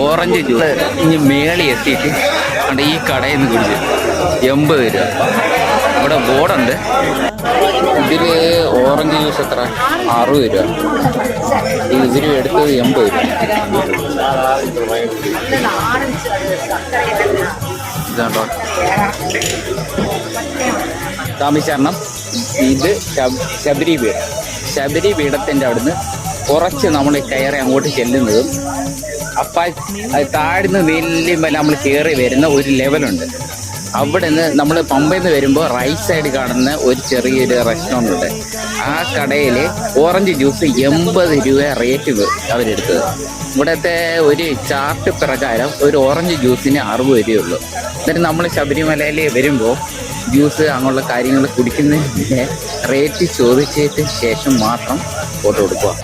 Orange juice ഇനി മേളി എത്തിയിട്ട് അവിടെ ഈ കടയിൽ നിന്ന് കുടിച്ച് 80 രൂപ. ഇവിടെ ബോർഡുണ്ട്. ഇതിൽ ഓറഞ്ച് ജ്യൂസ് എത്ര? 60 രൂപ. ഇതിൽ എടുത്തത് 80 രൂപ. ഇതാണ്ടോ താമസിച്ചരണം. ഇത് ശബരി പീഠത്തിൻ്റെ അവിടുന്ന് കുറച്ച് നമ്മൾ കയറി അങ്ങോട്ട് ചെല്ലുന്നതും അപ്പം അത് താഴ്ന്ന് വെല്ലുമ്പോൾ നമ്മൾ കയറി വരുന്ന ഒരു ലെവലുണ്ട്. അവിടെ നിന്ന് നമ്മൾ പമ്പയിൽ നിന്ന് വരുമ്പോൾ റൈറ്റ് സൈഡ് കാണുന്ന ഒരു ചെറിയൊരു റെസ്റ്റോറൻ്റ് ഉണ്ട്. ആ കടയിൽ ഓറഞ്ച് ജ്യൂസ് 80 രൂപ റേറ്റ് അവരെടുത്തത്. ഇവിടുത്തെ ഒരു ചാർട്ട് പ്രകാരം ഒരു ഓറഞ്ച് ജ്യൂസിന് 60 രൂപയുള്ളൂ. എന്നിട്ട് നമ്മൾ ശബരിമലയിൽ വരുമ്പോൾ ജ്യൂസ് അങ്ങനെയുള്ള കാര്യങ്ങൾ കുടിക്കുന്നതിൻ്റെ റേറ്റ് ചോദിച്ചതിന് ശേഷം മാത്രം ഫോട്ടോ കൊടുക്കുക.